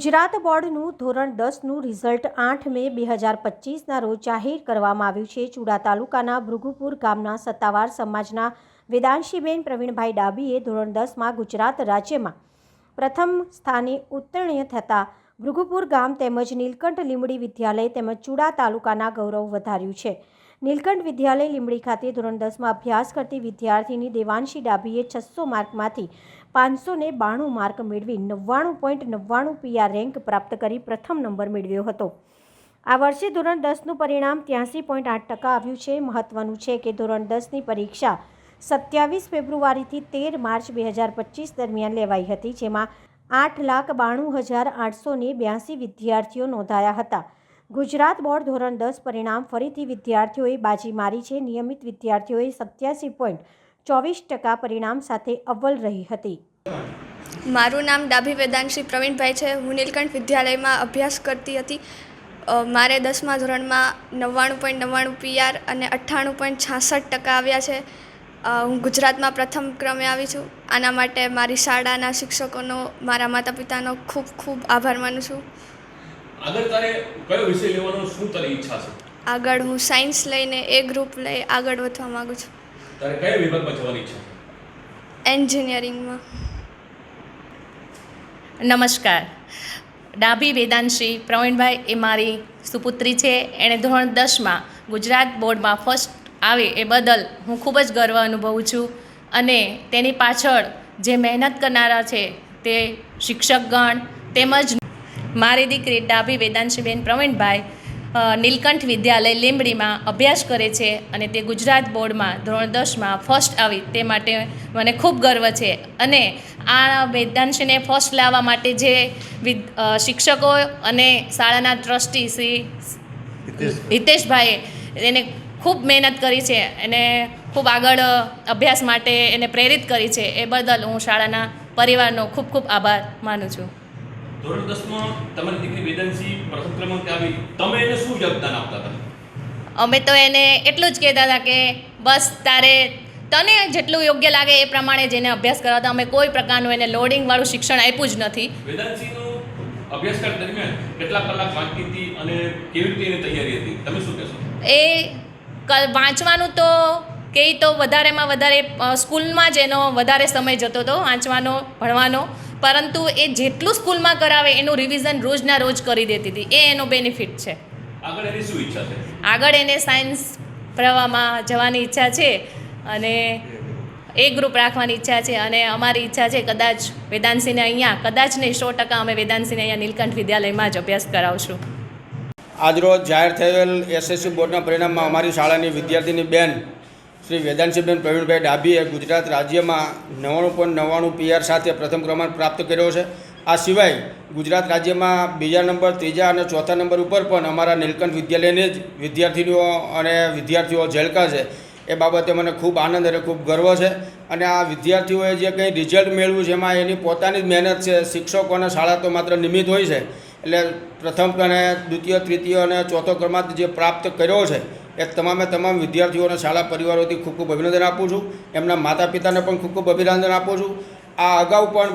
ગુજરાત બોર્ડનું ધોરણ 10નું રિઝલ્ટ 8 મે 2025ના રોજ જાહેર કરવામાં આવ્યું છે। ચુડા તાલુકાના ભૃગુપુર ગામના સત્તાવાર સમાજના વેદાંશીબેન પ્રવીણભાઈ ડાબીએ ધોરણ 10માં ગુજરાત રાજ્યમાં પ્રથમ સ્થાને ઉત્તીર્ણ થતાં ભૃગુપુર ગામ તેમજ નીલકંઠ લીંબડી વિદ્યાલય તેમજ ચુડા તાલુકાના ગૌરવ વધાર્યું છે। નીલકંઠ વિદ્યાલય લીંબડી ખાતે ધોરણ 10માં અભ્યાસ કરતી વિદ્યાર્થીની દેવાંશી ડાબીએ 600 માર્કમાંથી 592 માર્ક મેળવી 99.99 PR રેન્ક પ્રાપ્ત કરી પ્રથમ નંબર મેળવ્યો હતો। આ વર્ષે ધોરણ 10નું પરિણામ 83.8% આવ્યું છે। મહત્વનું છે કે ધોરણ 10ની પરીક્ષા 27 ફેબ્રુઆરીથી 13 માર્ચ 2025 દરમિયાન લેવાઈ હતી, જેમાં 8,92,882 વિદ્યાર્થીઓ નોંધાયા હતા। ગુજરાત બોર્ડ ધોરણ 10 પરિણામ ફરીથી વિદ્યાર્થીઓએ બાજી મારી છે। નિયમિત વિદ્યાર્થીઓએ 87.24% પરિણામ સાથે અવ્વલ રહી હતી। મારું નામ ડાભી વેદાંશી પ્રવીણભાઈ છે। હું નીલકંઠ વિદ્યાલયમાં અભ્યાસ કરતી હતી। મારે 10મા ધોરણમાં 99.99 PR અને 98.66% આવ્યા છે। હું ગુજરાતમાં પ્રથમ ક્રમે આવી છું। આના માટે મારી શાળાના શિક્ષકોનો, મારા માતા પિતાનો ખૂબ ખૂબ આભાર માનું છું। આગળ તારે કયો વિષય લેવાનો શું તારી ઈચ્છા છે? આગળ હું સાયન્સ લઈને એ ગ્રુપ લઈ આગળ વધવા માગું છું। તારે કયા વિભાગમાં જવાની ઈચ્છા છે? એન્જિનિયરિંગમાં। નમસ્કાર, ડાભી વેદાંશી પ્રવીણભાઈ એ મારી સુપુત્રી છે। એણે ધોરણ 10માં ગુજરાત બોર્ડમાં ફર્સ્ટ આવે એ બદલ હું ખૂબ જ ગર્વ અનુભવું છું અને તેની પાછળ જે મહેનત કરનારા છે તે શિક્ષકગણ તેમજ મારી દીકરી ડાભી વેદાંશીબેન પ્રવીણભાઈ નીલકંઠ વિદ્યાલય લીંબડીમાં અભ્યાસ કરે છે અને તે ગુજરાત બોર્ડમાં ધોરણ 10માં ફર્સ્ટ આવી તે માટે મને ખૂબ ગર્વ છે। અને આ વેદાંશીને ફર્સ્ટ લાવવા માટે જે શિક્ષકો અને શાળાના ટ્રસ્ટી શ્રી હિતેશભાઈએ એને ખૂબ મહેનત કરી છે અને ખૂબ આગળ અભ્યાસ માટે એને પ્રેરિત કરી છે। એ બદલ હું શાળાના પરિવારનો ખૂબ ખૂબ આભાર માનું છું। ધોરણ 10માં તમારી દીકરી વેદાંશી પ્રથમ ક્રમાંકે આવી, તમે એને શું યોગદાન આપતા હતા? અમે તો એને એટલું જ કહેતા હતા કે બસ તને જેટલું યોગ્ય લાગે એ પ્રમાણે જ એને અભ્યાસ કરાવતા। અમે કોઈ પ્રકારનું એને લોડિંગવાળું શિક્ષણ આપ્યું જ નથી। વેદાંશીનો અભ્યાસક્રમ દરમિયાન કેટલા કલાક વાંચતી હતી અને કેવી રીતે એની તૈયારી હતી, તમે શું કહેશો? એ વાંચવાનું તો કહે તો વધારેમાં વધારે સ્કૂલમાં જ એનો વધારે સમય જતો હતો વાંચવાનો, ભણવાનો, પરંતુ એ જેટલું સ્કૂલમાં કરાવે એનું રિવિઝન રોજના રોજ કરી દેતી હતી। એ એનો બેનિફિટ છે। આગળ એની શું ઈચ્છા છે? આગળ એને સાયન્સ પ્રવાહમાં જવાની ઈચ્છા છે અને એ ગ્રુપ રાખવાની ઈચ્છા છે અને અમારી ઈચ્છા છે કદાચ વેદાંશીને અહીંયા, કદાચ નહીં 100% અમે વેદાંશીને અહીંયા નીલકંઠ વિદ્યાલયમાં જ અભ્યાસ કરાવશું। આજરોજ જાહેર થયેલ SSC બોર્ડના પરિણામમાં અમારી શાળાની વિદ્યાર્થીની બેન શ્રી વેદાંશીબેન પ્રવીણભાઈ ડાભીએ ગુજરાત રાજ્યમાં 99.99 PR સાથે પ્રથમ ક્રમાંક પ્રાપ્ત કર્યો છે। આ સિવાય ગુજરાત રાજ્યમાં બીજા નંબર, ત્રીજા અને ચોથા નંબર ઉપર પણ અમારા નીલકંઠ વિદ્યાલયની જ વિદ્યાર્થીનીઓ અને વિદ્યાર્થીઓ ઝળકા છે। એ બાબતે મને ખૂબ આનંદ અને ખૂબ ગર્વ છે। અને આ વિદ્યાર્થીઓએ જે કંઈ રિઝલ્ટ મેળવ્યું છે એમાં એની પોતાની જ મહેનત છે। શિક્ષકો અને શાળા તો માત્ર નિમિત્ત હોય છે। એટલે પ્રથમ અને દ્વિતીય, તૃતીય અને ચોથો ક્રમાંક જે પ્રાપ્ત કર્યો છે એ તમામ વિદ્યાર્થીઓ અને શાળા પરિવારોથી ખૂબ ખૂબ અભિનંદન આપું છું। એમના માતા પિતાને પણ ખૂબ ખૂબ અભિનંદન આપું છું। આ અગાઉ પણ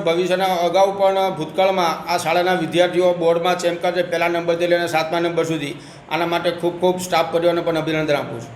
ભૂતકાળમાં આ શાળાના વિદ્યાર્થીઓ બોર્ડમાં ચેમ્પિયન છે, પહેલા નંબરથી લઈને 7મા નંબર સુધી। આના માટે ખૂબ ખૂબ સ્ટાફ પરિવારને પણ અભિનંદન આપું છું।